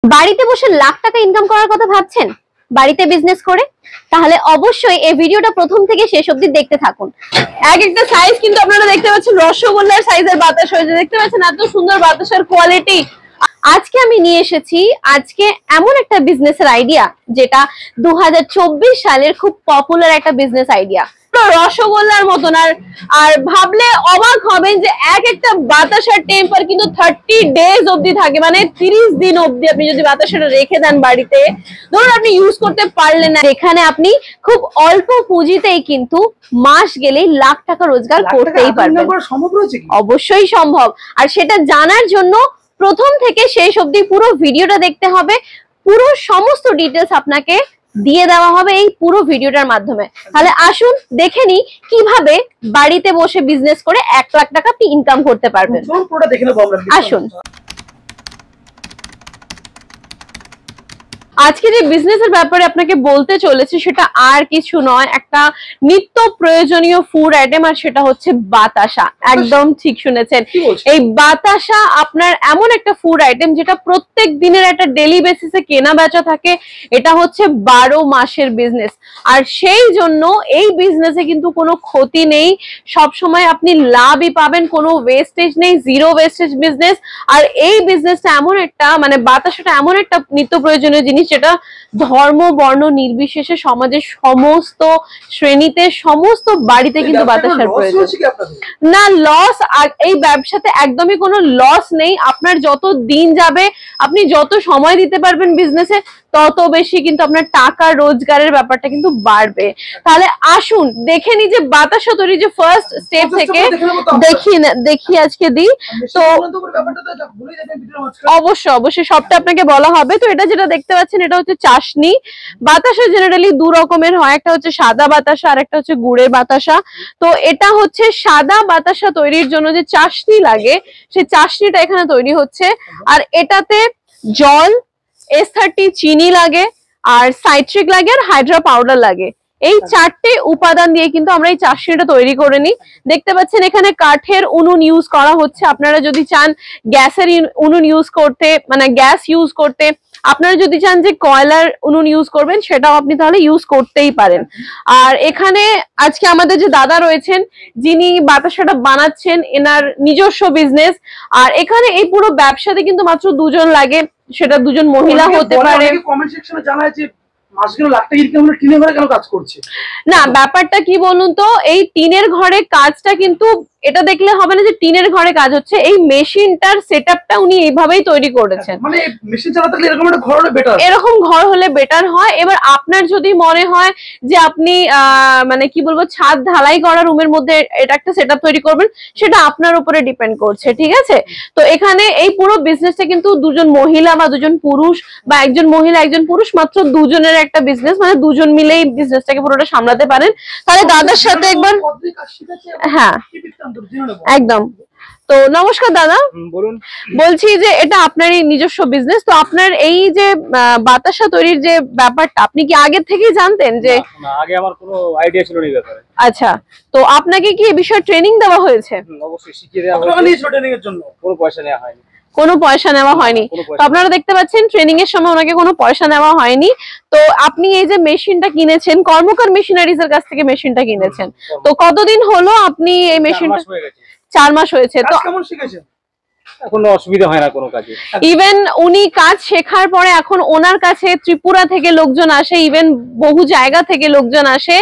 বাড়িতে বসে লাখ টাকা ইনকাম করার কথা ভাবছেন বাড়িতে বিজনেস করে? তাহলে অবশ্যই এই ভিডিওটা প্রথম থেকে শেষ অবধি দেখতে থাকুন। এক একটা সাইজ কিন্তু আপনারা দেখতে পাচ্ছেন রসগোল্লার সাইজের বাতাস হয়েছে, দেখতে পাচ্ছেন এত সুন্দর বাতাসের কোয়ালিটি। আজকে আমি নিয়ে এসেছি এমন একটা বিজনেসের আইডিয়া যেটা 2024 সালের খুব পপুলার একটা বিজনেস আইডিয়া, রসগোল্লার মতন। আর ভাবলে অবাক হবেন যে এক একটা বাতাসার টেম্পার কিন্তু 30 ডেজ অবধি থাকে, মানে 30 দিন অবধি আপনি যদি বাতাসাটা রেখে দেন বাড়িতে, ধরুন আপনি ইউজ করতে পারলেন না, এখানে আপনি খুব অল্প পুঁজিতেই কিন্তু মাস গেলেই লাখ টাকা রোজগার করতেই পারবেন। অবশ্যই সম্ভব। আর সেটা জানার জন্য প্রথম থেকে শেষ অবধি পুরো ভিডিওটা দেখতে হবে। পুরো সমস্ত ডিটেলস আপনাকে দিয়ে দেওয়া হবে এই পুরো ভিডিওটার মাধ্যমে। তাহলে আসুন দেখে নিই কিভাবে বাড়িতে বসে বিজনেস করে 1 লাখ টাকা আপনি ইনকাম করতে পারবেন। আসুন। আজকে যে বিজনেসের ব্যাপারে আপনাকে বলতে চলেছি সেটা আর কিছু নয়, একটা নিত্য প্রয়োজনীয় ফুড আইটেম, আর সেটা হচ্ছে বাতাসা। একদম ঠিক শুনেছেন, এই বাতাসা আপনার এমন একটা ফুড আইটেম যেটা প্রত্যেক দিনের একটা ডেলি বেসিসে কেনা বেচা থাকে। এটা হচ্ছে 12 মাসের বিজনেস, আর সেই জন্য এই বিজনেসে কিন্তু কোনো ক্ষতি নেই, সব সময় আপনি লাভই পাবেন, কোনো ওয়েস্টেজ নেই, জিরো ওয়েস্টেজ বিজনেস। আর এই বিজনেসটা এমন একটা, মানে বাতাসাটা এমন একটা নিত্য প্রয়োজনীয় জিনিস যেটা ধর্ম বর্ণ নির্বিশেষে সমাজের সমস্ত শ্রেণীতে সমস্ত বাড়িতে কিন্তু বাতাসার প্রয়োজন। না লস, আর এই ব্যবসাতে একদমই কোনো লস নেই। আপনার যত দিন যাবে, আপনি যত সময় দিতে পারবেন বিজনেসে, তত বেশি কিন্তু আপনার টাকা রোজগারের ব্যাপারটা কিন্তু বাড়বে। তাহলে আসুন দেখে নি যে বাতাসা তৈরি যে ফার্স্ট স্টেপ থেকে দেখি আজকে দিই। তো অবশ্যই সবটা আপনাকে বলা হবে। তো এটা যেটা দেখতে পাচ্ছেন এটা হচ্ছে চাশনি। বাতাসা জেনারেলি 2 রকমের হয়, একটা হচ্ছে সাদা বাতাসা আর একটা হচ্ছে গুড়ের বাতাসা। তো এটা হচ্ছে সাদা বাতাসা তৈরির জন্য যে চাশনি লাগে, সেই চাশনিটা এখানে তৈরি হচ্ছে। আর এটাতে জল, S30 চিনি লাগে, আর সাইট্রিক লাগে, আর হাইড্রা পাউডার লাগে। এই 4টে উপাদান দিয়ে কিন্তু আমরা এই চাশনিটা তৈরি করে নিই। দেখতে পাচ্ছেন এখানে কাঠের উনুন ইউজ করা হচ্ছে। আপনারা যদি চান গ্যাসের উনুন ইউজ করতে, মানে গ্যাস ইউজ করতে, আপনারা যদি চান যে কয়লার উনুন ইউজ করবেন, সেটাও আপনি তাহলে ইউজ করতেই পারেন। আর এখানে আজকে আমাদের যে দাদা রয়েছেন যিনি বাতাসাটা বানাচ্ছেন, এনার নিজস্ব বিজনেস। আর এখানে এই পুরো ব্যবসাতে কিন্তু মাত্র 2 জন লাগে, সেটা 2 জন মহিলা হতে পারে। কমেন্ট সেকশনে জানায় যে মাসগুলো লাখ টাকা ইনকাম হলে টিনের ঘরে কেন কাজ করছে? না, ব্যাপারটা কি বলুন তো, এই টিনের ঘরে কাজটা কিন্তু এটা দেখলে হবে না যে টিনের ঘরে কাজ হচ্ছে। এই মেশিনটার সেটআপটা উনি এইভাবেই তৈরি করেছেন। মানে মেশিন চালাতে গেলে এরকম একটা ঘর হলে বেটার, এরকম ঘর হলে বেটার হয়। এবার আপনার যদি মনে হয় যে আপনি মানে কি বলবো, ছাদ ঢালাই করা রুমের মধ্যে এটা একটা সেটআপ তৈরি করবেন, সেটা আপনার উপরে ডিপেন্ড করছে, ঠিক আছে? তো এখানে এই পুরো বিজনেসটা কিন্তু 2 জন মহিলা বা 2 জন পুরুষ, বা 1 জন মহিলা 1 জন পুরুষ, মাত্র 2 জনের একটা বিজনেস, মানে 2 জন মিলেই বিজনেসটাকে পুরোটা সামলাতে পারেন। তাহলে দাদার সাথে একবার, হ্যাঁ একদম। তো নমস্কার দাদা, বলুন। বলছি যে এটা আপনারই নিজস্ব বিজনেস, তো আপনার এই যে বাতাসা তৈরির যে ব্যাপারটা, আপনি কি আগে থেকেই জানতেন? যে না, আগে আমার কোনো আইডিয়া ছিল না এই ব্যাপারে। আচ্ছা, তো আপনাকে কি এই বিষয়ে ট্রেনিং দেওয়া হয়েছে? অবশ্যই শিখিয়ে দেওয়া হয়েছে। ট্রেনিং এর জন্য কোনো পয়সা নেওয়া হয়নি। কোনো পয়সা নেওয়া হয়নি। তো আপনারা দেখতে পাচ্ছেন ট্রেনিং এর সময় ওনাকে কোনো পয়সা নেওয়া হয়নি। তো আপনি এই যে মেশিনটা কিনেছেন, কর্মকার মেশিনারিজ এর কাছ থেকে মেশিনটা কিনেছেন, তো কতদিন হলো আপনি এই মেশিনটা? 4 মাস হয়েছে। তো কেমন শিখেছেন? কোনো অসুবিধা হয় না কোনো কাজে। ইভেন উনি কাজ শেখার পরে এখন ওনার কাছে ত্রিপুরা থেকে লোকজন আসে, ইভেন বহু জায়গা থেকে লোকজন আসে,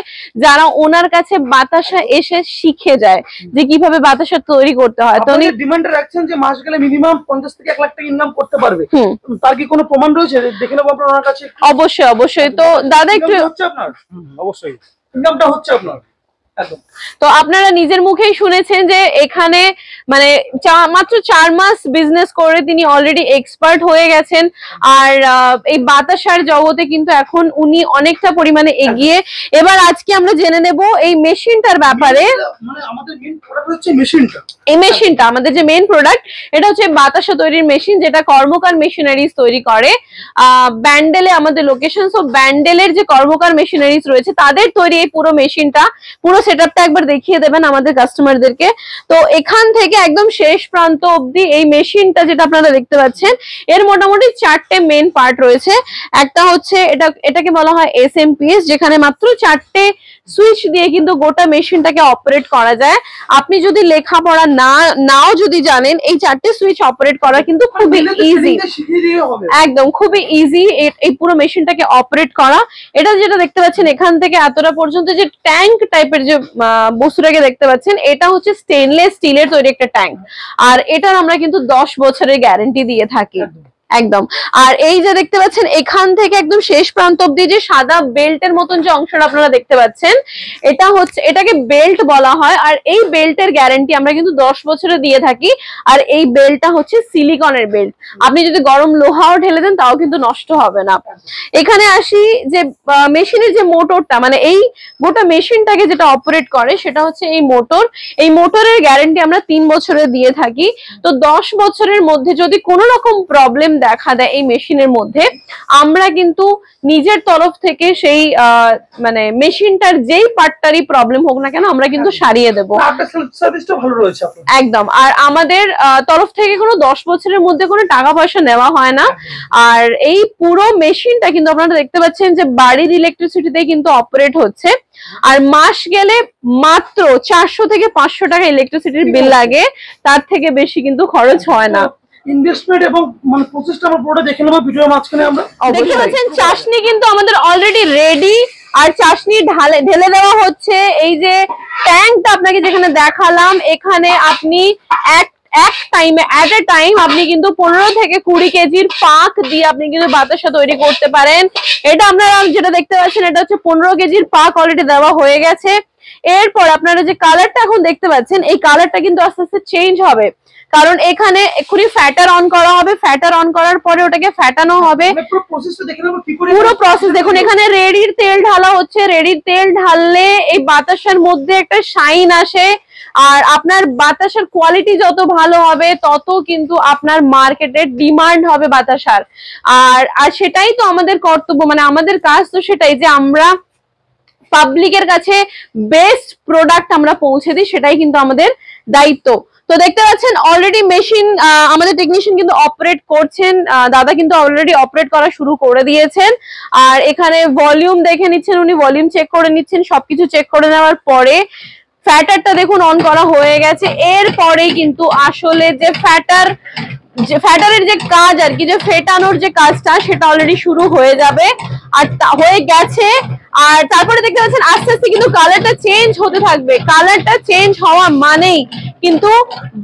যারা ওনার কাছে বাতাসা এসে শিখে যায় যে কিভাবে বাতাসা তৈরি করতে হয়। তো উনি ডিমান্ড রাখছেন যে মাস গেলে মিনিমাম 50 থেকে 1 লাখ টাকা ইনকাম করতে পারবে। তার কি কোনো প্রমাণ রয়েছে? দেখে নেব আপনার কাছে। অবশ্যই। তো দাদা একটু হচ্ছে আপনার? অবশ্যই ইনকামটা হচ্ছে আপনার। তো আপনারা নিজের মুখেই শুনেছেন যে এখানে মানে মাত্র 4 মাস বিজনেস করে তিনি অলরেডি এক্সপার্ট হয়ে গেছেন। আর এই বাতাসার জগতে কিন্তু এখন উনি অনেকটা পরিমাণে এগিয়ে। এবার আজকে আমরা জেনে নেব এই মেশিনটার ব্যাপারে। মানে আমাদের মেইন প্রোডাক্ট হচ্ছে মেশিনটা। এই মেশিনটা আমাদের যে মেইন প্রোডাক্ট, এটা হচ্ছে বাতাসা তৈরির মেশিন, যেটা কর্মকার মেশিনারিজ তৈরি করে। ব্যান্ডেলে আমাদের লোকেশন, সো ব্যান্ডেলের যে কর্মকার মেশিনারিজ রয়েছে তাদের তৈরি এই পুরো মেশিনটা, পুরো সেটআপটা একবার দেখিয়ে দেবেন আমাদের কাস্টমারদেরকে। তো এখান থেকে একদম শেষ প্রান্ত অবধি এই মেশিনটা যেটা আপনারা দেখতে পাচ্ছেন, এর মোটামুটি 4টে মেন পার্ট রয়েছে। একটা হচ্ছে এটাকে বলা হয় SMPS, যেখানে মাত্র 4টে সুইচ দিয়ে কিন্তু গোটা মেশিনটাকে অপারেট করা যায়। আপনি যদি লেখাপড়া নাও যদি জানেন, এই 4টে সুইচ অপারেট করা কিন্তু খুবই ইজি, একদম খুবই ইজি এই পুরো মেশিনটাকে অপারেট করা। এটা যেটা দেখতে পাচ্ছেন এখান থেকে এতটা পর্যন্ত যে ট্যাঙ্ক টাইপের যে বস্তুটাকে দেখতে পাচ্ছেন, এটা হচ্ছে স্টেনলেস স্টিলের তৈরি একটা ট্যাঙ্ক, আর এটার আমরা কিন্তু 10 বছরের গ্যারান্টি দিয়ে থাকি একদম। আর এই যে দেখতে পাচ্ছেন এখান থেকে একদম শেষ প্রান্ত অব্দি যে সাদা বেল্টের মতন যে অংশটা আপনারা দেখতে পাচ্ছেন, এটা হচ্ছে, এটাকে বেল্ট বলা হয়। আর এই বেল্টের গ্যারান্টি আমরা কিন্তু 10 বছরে দিয়ে থাকি। আর এই বেল্টটা হচ্ছে সিলিকনের বেল্ট, আপনি যদি গরম লোহাও ঢেলে দেন তাও কিন্তু নষ্ট হবে না। এখানে আসি যে মেশিনের যে মোটরটা, মানে এই গোটা মেশিনটাকে যেটা অপারেট করে সেটা হচ্ছে এই মোটর। এই মোটরের গ্যারান্টি আমরা 3 বছরে দিয়ে থাকি। তো 10 বছরের মধ্যে যদি কোনো রকম প্রবলেম দেখা দেয় এই মেশিনের মধ্যে, আমরা কিন্তু নিজের তরফ থেকে সেই মানে মেশিনটার যেই পার্টটারই প্রবলেম হোক না কেন আমরা কিন্তু সারিয়ে দেবো একদম। আর আমাদের তরফ থেকে কোনো 10 বছরের মধ্যে কোনো টাকা পয়সা নেওয়া হয় না। আর এই পুরো মেশিনটা কিন্তু আপনারা দেখতে পাচ্ছেন যে বাড়ির ইলেকট্রিসিটিতে কিন্তু অপারেট হচ্ছে। আর মাস গেলে মাত্র 400 থেকে 500 টাকা ইলেকট্রিসিটির বিল লাগে, তার থেকে বেশি কিন্তু খরচ হয় না। ইনভেস্টমেন্ট এবং মানে প্রসেসটা আমরা পুরোটা দেখে নেব ভিডিওর মাঝখানে। আমরা দেখতে পাচ্ছেন চাশনি কিন্তু আমাদের অলরেডি রেডি, আর চাশনি ঢেলে দেওয়া হচ্ছে। এই যে ট্যাঙ্কটা আপনাকে যেখানে দেখালাম, এখানে আপনি এক টাইমে এট এ টাইম আপনি কিন্তু 15 থেকে 20 কেজির পাক দিয়ে আপনি কিন্তু বাতাসা তৈরি করতে পারেন। এটা আপনারা যেটা দেখতে পাচ্ছেন এটা হচ্ছে 15 কেজির পাক অলরেডি দেওয়া হয়ে গেছে। এরপর আপনারা যে কালারটা এখন দেখতে পাচ্ছেন, এই কালারটা কিন্তু আস্তে আস্তে চেঞ্জ হবে, কারণ এখানে এক্ষুনি ফ্যাটার অন করা হবে। ফ্যাটার অন করার পরে ওটাকে ফ্যাটানো হবে। পুরো প্রসেস দেখুন, এখানে রেডির তেল ঢালা হচ্ছে। রেডির তেল ঢাললে এই বাতাসার মধ্যে একটা শাইন আসে, আর আপনার বাতাসার কোয়ালিটি যত ভালো হবে তত কিন্তু আপনার মার্কেটে ডিমান্ড হবে বাতাসার। আর সেটাই তো আমাদের কর্তব্য, মানে আমাদের কাজ তো সেটাই যে আমরা পাবলিকের কাছে বেস্ট প্রোডাক্ট আমরা পৌঁছে দিই, সেটাই কিন্তু আমাদের দায়িত্ব। তো দেখতে পাচ্ছেন অলরেডি মেশিন আমাদের টেকনিশিয়ান কিন্তু অপারেট করছেন, দাদা কিন্তু অলরেডি অপারেট করা শুরু করে দিয়েছেন। আর এখানে ভলিউম দেখে নিচ্ছেন, উনি ভলিউম চেক করে নিচ্ছেন। সবকিছু চেক করে নেওয়ার পরে ফ্যাটারটা দেখুন অন করা হয়ে গেছে। এরপরে কিন্তু আসলে যে ফ্যাটারের যে কাজ আর কি, যে ফেটানোর যে কাজটা সেটা অলরেডি শুরু হয়ে যাবে, আর হয়ে গেছে। আর তারপরে দেখতে পাচ্ছেন আস্তে আস্তে কিন্তু কালারটা চেঞ্জ হতে থাকবে। কালারটা চেঞ্জ হওয়া মানেই কিন্তু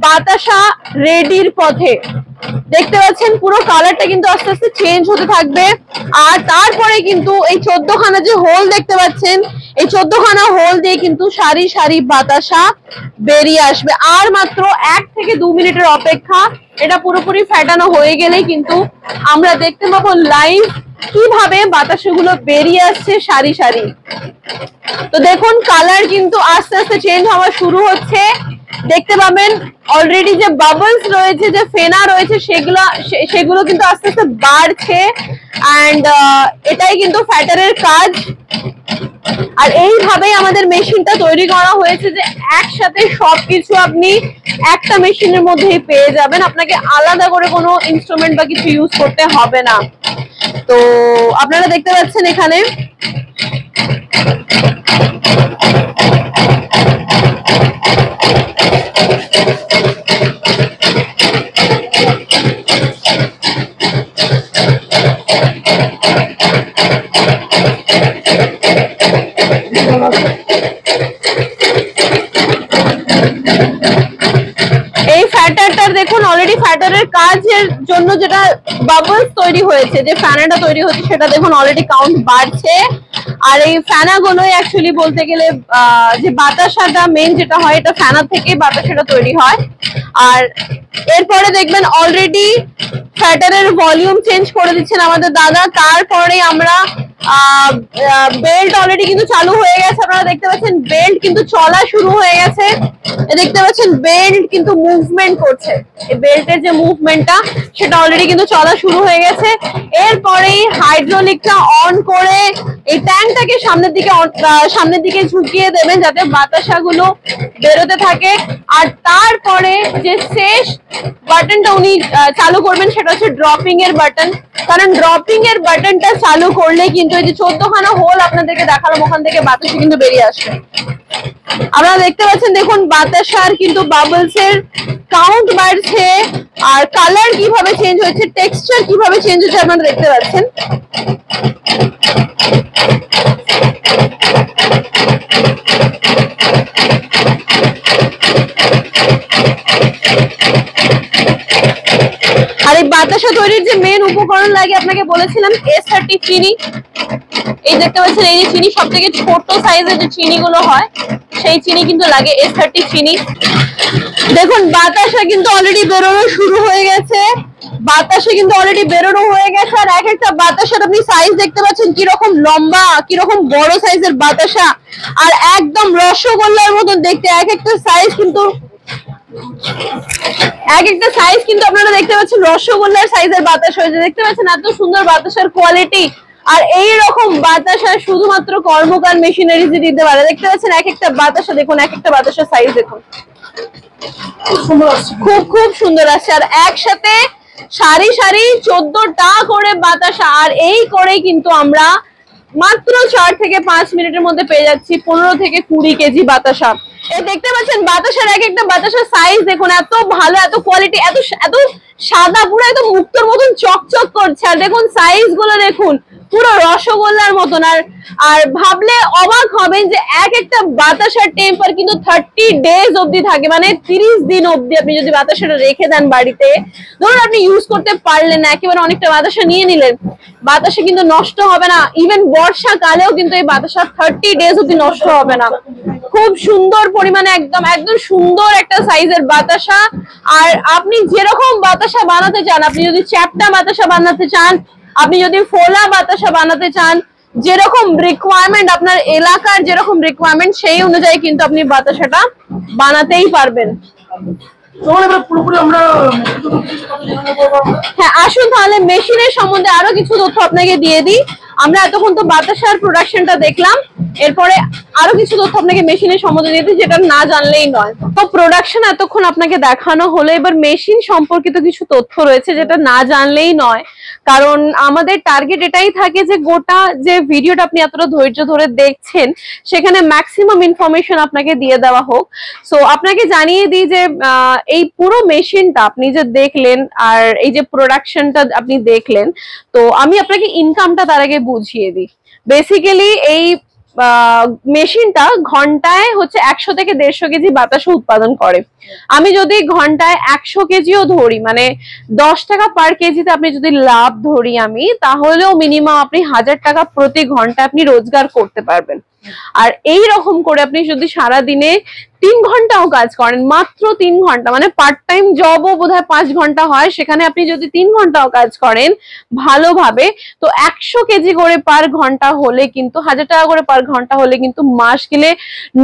বাতাসা রেডির পথে। দেখতে পাচ্ছেন পুরো কালারটা কিন্তু আস্তে আস্তে চেঞ্জ হতে থাকবে। আর তারপরে কিন্তু এই 14খানা যে হোল দেখতে পাচ্ছেন, এই 14খানা হোল দিয়ে কিন্তু সারি সারি বাতাসা বেরিয়ে আসবে। আর মাত্র 1 থেকে 2 মিনিটের অপেক্ষা। এটা পুরোপুরি ফ্যাটানো হয়ে গেলেই কিন্তু আমরা দেখতে পাবো লাইভ কিভাবে বাতাসাগুলো বেরিয়ে আসছে সারি সারি। তো দেখুন কালার কিন্তু আস্তে আস্তে চেঞ্জ হওয়া শুরু হচ্ছে। দেখতে পাবেন অলরেডি যে বাবলস রয়েছে, যে ফেনা রয়েছে, সেগুলো কিন্তু আস্তে আস্তে বাড়ছে। এন্ড এটাই কিন্তু ফ্যাটারের কাজ। আর এইভাবেই আমাদের মেশিনটা তৈরি করা হয়েছে যে একসাথে সবকিছু আপনি একটা মেশিনের মধ্যেই পেয়ে যাবেন, আপনাকে আলাদা করে কোনো ইনস্ট্রুমেন্ট বা কিছু ইউজ করতে হবে না। তো আপনারা দেখতে পাচ্ছেন এখানে এই ফ্যাটারটার দেখুন অলরেডি ফ্যাটারের কাজের জন্য যেটা বাবলস তৈরি হয়েছে, যে ফ্যানাটা তৈরি হচ্ছে, সেটা দেখুন অলরেডি কাউন্ট বাড়ছে। আর এই ফ্যানাগুলোই অ্যাকচুয়ালি বলতে গেলে যে বাতাসাটা মেন যেটা হয়, এটা ফ্যানা থেকে বাতাসাটা তৈরি হয়। আর এরপরে দেখবেন অলরেডি ফ্যাটারের ভলিউম চেঞ্জ করে দিচ্ছেন আমাদের দাদা। তারপরে আমরা বেল্ট অলরেডি কিন্তু চালু হয়ে গেছে, আপনারা দেখতে পাচ্ছেন বেল্ট কিন্তু চলা শুরু হয়ে গেছে। দেখতে পাচ্ছেন বেল্ট কিন্তু মুভমেন্ট করছে, এই বেল্টের যে মুভমেন্টটা সেটা অলরেডি কিন্তু চলা শুরু হয়ে গেছে। এরপরেই হাইড্রোলিকটা অন করে এই ট্যাঙ্কটাকে সামনের দিকে ঝুঁকিয়ে দেবেন যাতে বাতাসাগুলো বেরোতে থাকে। আর তারপরে যে শেষ বাটনটা উনি চালু করবেন সেটা হচ্ছে ড্রপিং এর বাটন, কারণ ড্রপিং এর বাটনটা চালু করলে কিন্তু এই যে 14খানা হোল আপনাদেরকে দেখালাম ওখান থেকে বাতাসা কিন্তু বেরিয়ে আসবে। আপনারা দেখতে পাচ্ছেন, দেখুন বাতাসার কিন্তু বাবলস এর কাউন্ট বাড়ছে আর কালার কিভাবে চেঞ্জ হয়েছে, টেক্সচার কিভাবে চেঞ্জ হচ্ছে আপনারা দেখতে পাচ্ছেন। আর এই বাতাসা তৈরির যে মেন উপকরণ লাগে আপনাকে বলেছিলাম S30 চিনি। এই দেখতে পাচ্ছেন এই যে চিনি, সব থেকে ছোট সাইজের যে চিনি গুলো হয় সেই চিনি কিন্তু লাগে, S30 চিনি। দেখুন বাতাসা কিন্তু অলরেডি বেরোনো শুরু হয়ে গেছে, বাতাসা কিন্তু অলরেডি বেরোনো হয়ে গেছে। আর এক একটা বাতাসার আপনি সাইজ দেখতে পাচ্ছেন কিরকম লম্বা, কিরকম বড় সাইজের বাতাসা, আর একদম রসগোল্লার মতন দেখতে। এক একটা সাইজ কিন্তু আপনারা দেখতে পাচ্ছেন রসগোল্লার সাইজের বাতাসা হয়েছে। দেখতে পাচ্ছেন এত সুন্দর বাতাসার কোয়ালিটি। আর এই রকম বাতাসা শুধুমাত্র কর্মকার মেশিনারিজ দিতে পারে। দেখতে পাচ্ছেন এক একটা বাতাসা, দেখুন এক একটা বাতাসার সাইজ দেখুন, খুব সুন্দর আসছে। আর একসাথে সারি সারি 14টা করে বাতাসা, আর এই করে কিন্তু আমরা মাত্র 4 থেকে 5 মিনিটের মধ্যে পেয়ে যাচ্ছি 15 থেকে 20 কেজি বাতাসা। এই দেখতে পাচ্ছেন বাতাসার এক একটা বাতাসার সাইজ দেখুন, এত ভালো, এত কোয়ালিটি, এত সাদা, পুরো একদম মুক্তোর মতন চকচক করছে। আর দেখুন সাইজ গুলো দেখুন, পুরো রসগোল্লার মতন। আর ভাবলে অবাক হবেন যে এক একটা বাতাসার টেম্পার কিন্তু 30 ডেজ অবধি থাকে, মানে 30 দিন অবধি আপনি যদি বাতাসাটা রেখে দেন বাড়িতে, ধরুন আপনি ইউজ করতে পারলেন না, একেবারে অনেকটা বাতাসা নিয়ে নিলেন, বাতাসা কিন্তু নষ্ট হবে না। ইভেন বর্ষাকালেও কিন্তু এই বাতাসা 30 ডেজ অবধি নষ্ট হবে না। খুব সুন্দর পরিমাণে একদম সুন্দর একটা সাইজের বাতাসা। আর আপনি যেরকম বাতাসা বানাতে চান, আপনি যদি চ্যাপ্টা বাতাসা বানাতে চান, আপনি যদি ফোলা বাতাসা বানাতে চান, যেরকম রিকোয়ারমেন্ট আপনার এলাকার যেরকম রিকোয়ারমেন্ট সেই অনুযায়ী কিন্তু আপনি বাতাসাটা বানাতেই পারবেন। হ্যাঁ, আসুন তাহলে মেশিনের সম্বন্ধে আরো কিছু তথ্য আপনাকে দিয়ে দিই। আমরা এতক্ষণ তো বাতাসার প্রোডাকশনটা দেখলাম, এরপরে আরো কিছু তথ্য আপনাকে মেশিনের সম্বন্ধে দিয়ে দিই যেটা না জানলেই নয়। তো প্রোডাকশন এতক্ষণ আপনাকে দেখানো হলো, এবার মেশিন সম্পর্কিত কিছু তথ্য রয়েছে যেটা না জানলেই নয়, কারণ আমাদের টার্গেট এটাই থাকে যে গোটা যে ভিডিওটা আপনি এতটা ধৈর্য ধরে দেখছেন সেখানে ম্যাক্সিমাম ইনফরমেশন আপনাকে দিয়ে দেওয়া হোক। সো আপনাকে জানিয়ে দিই যে এই পুরো মেশিনটা আপনি যে দেখলেন আর এই যে প্রোডাকশনটা আপনি দেখলেন, তো আমি আপনাকে ইনকামটা তার আগে বুঝিয়ে দিই। বেসিক্যালি এই মেশিনটা ঘন্টায় হচ্ছে 100 থেকে 150 কেজি বাতাসা উৎপাদন করে। আমি যদি ঘন্টায় 100 কেজিও ধরি, মানে 10 টাকা পার কেজিতে আপনি যদি লাভ ধরি আমি, তাহলেও মিনিমাম আপনি 1000 টাকা প্রতি ঘন্টা আপনি রোজগার করতে পারবেন। আর এই রকম করে আপনি যদি সারা দিনে 3 ঘন্টাও কাজ করেন, মাত্র 3 ঘন্টা, মানে পার্ট টাইম জবও বোধহয় 5 ঘন্টা হয়, সেখানে আপনি যদি 3 ঘন্টাও কাজ করেন ভালোভাবে, তো 100 কেজি করে পার ঘন্টা হলে কিন্তু 1000 টাকা করে পার ঘন্টা হলে কিন্তু মাস গেলে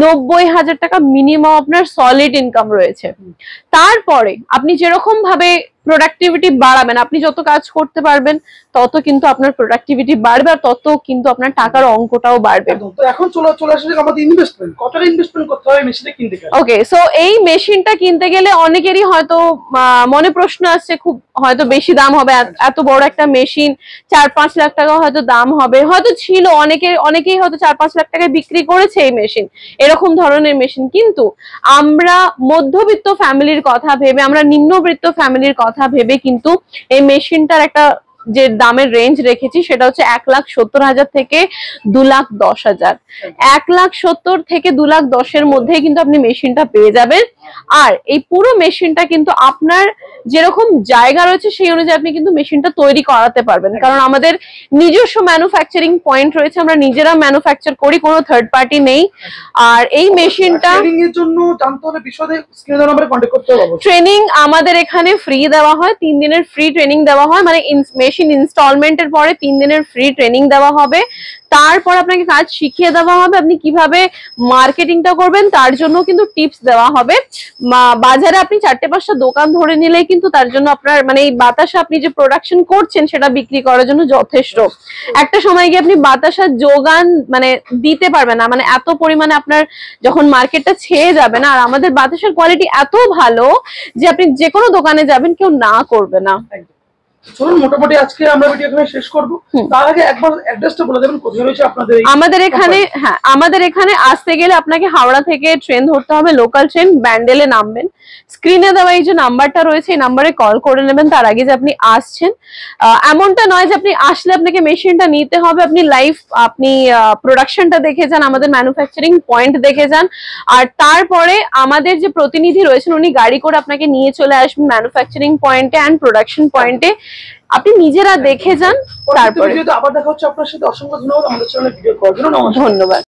90,000 টাকা মিনিমাম আপনার সলিড ইনকাম রয়েছে। তারপরে আপনি যেরকম ভাবে প্রোডাক্টিভিটি বাড়াবেন, আপনি যত কাজ করতে পারবেন তত কিন্তু আপনার প্রোডাক্টিভিটি বাড়বে, আর তত কিন্তু আপনার টাকার অঙ্কটাও বাড়বে। তো এখন চলে আসছে আমাদের ইনভেস্টমেন্ট, কত টাকা ইনভেস্টমেন্ট করতে হবে মেশিনটা কিনতে গেলে? ওকে, সো এই মেশিনটা কিনতে গেলে অনেকেরই হয়তো মনে প্রশ্ন আসছে, খুব হয়তো বেশি দাম হবে, এত বড় একটা মেশিন 4-5 লাখ টাকা হয়তো দাম হবে, হয়তো ছিল, অনেকেই হয়তো 4-5 লাখ টাকায় বিক্রি করেছে এই মেশিন, এরকম ধরনের মেশিন। কিন্তু আমরা মধ্যবিত্ত ফ্যামিলির কথা ভেবে, আমরা নিম্নবিত্ত ফ্যামিলির কথা ভেবে কিন্তু এই মেশিনটার একটা যে দামের রেঞ্জ রেখেছি সেটা হচ্ছে 1,70,000 থেকে 2,10,000। 1,70,000 থেকে 2,10,000 মধ্যে কিন্তু আপনি মেশিনটা পেয়ে যাবেন। আর এই পুরো মেশিনটা কিন্তু আপনার যেরকম জায়গা রয়েছে সেই অনুযায়ী আপনি কিন্তু মেশিনটা তৈরি করাতে পারবেন, কারণ আমাদের নিজস্ব ম্যানুফ্যাকচারিং পয়েন্ট রয়েছে, আমরা নিজেরা ম্যানুফ্যাকচার করি, কোনো থার্ড পার্টি নেই। আর এই মেশিনটা ট্রেনিং এর জন্য জানতে হলে বিশদে স্ক্রিনে নাম্বারে কন্টাক্ট করতে হবে। ট্রেনিং আমাদের এখানে ফ্রি দেওয়া হয়, 3 দিনের ফ্রি ট্রেনিং দেওয়া হয়, মানে মেশিন ইনস্টলমেন্টের পরে 3 দিনের ফ্রি ট্রেনিং দেওয়া হবে, তারপর আপনাকে কাজ শিখিয়ে দেওয়া হবে, আপনি কিভাবে মার্কেটিংটা করবেন তার জন্য কিন্তু টিপস দেওয়া হবে। বাজারে আপনি 4-5টা দোকান ধরে নিলেই কিন্তু তার জন্য আপনার মানে এই বাতাসা আপনি যে প্রোডাকশন করছেন সেটা বিক্রি করার জন্য যথেষ্ট। একটা সময় গিয়ে আপনি বাতাসার যোগান মানে দিতে পারবেন না, মানে এত পরিমাণে আপনার যখন মার্কেটটা ছেয়ে যাবে না। আর আমাদের বাতাসার কোয়ালিটি এত ভালো যে আপনি যে কোনো দোকানে যাবেন কেউ না করবে না। চলুন মোটামুটি আজকে আমরা ভিডিও এখানে শেষ করব। তার আগে একবার অ্যাড্রেসটা বলে দেবেন কোথায় রয়েছে আপনাদের? আমাদের এখানে, হ্যাঁ আমাদের এখানে আসতে গেলে আপনাকে হাওড়া থেকে ট্রেন ধরতে হবে, লোকাল ট্রেন, ব্যান্ডেলে নামবেন। স্ক্রিনে দেওয়া এই যে নাম্বারটা রয়েছে এই নাম্বারে কল করে নেবেন তার আগে যে আপনি আসছেন। এমনটা নয় যে আপনি আসলে আপনাকে মেশিনটা নিতে হবে, আপনি লাইভ আপনি প্রোডাকশনটা দেখে যান, আমাদের ম্যানুফ্যাকচারিং পয়েন্ট দেখে যান, আর তারপরে আমাদের যে প্রতিনিধি রয়েছেন উনি গাড়ি করে আপনাকে নিয়ে চলে আসবেন ম্যানুফ্যাকচারিং পয়েন্টে অ্যান্ড প্রোডাকশন পয়েন্টে, আপনি নিজেরা দেখে যান। তারপরে আবার দেখা হচ্ছে আপনার সাথে। অসংখ্য ধন্যবাদ আমাদের চ্যানেলে ভিডিও করার জন্য। ধন্যবাদ।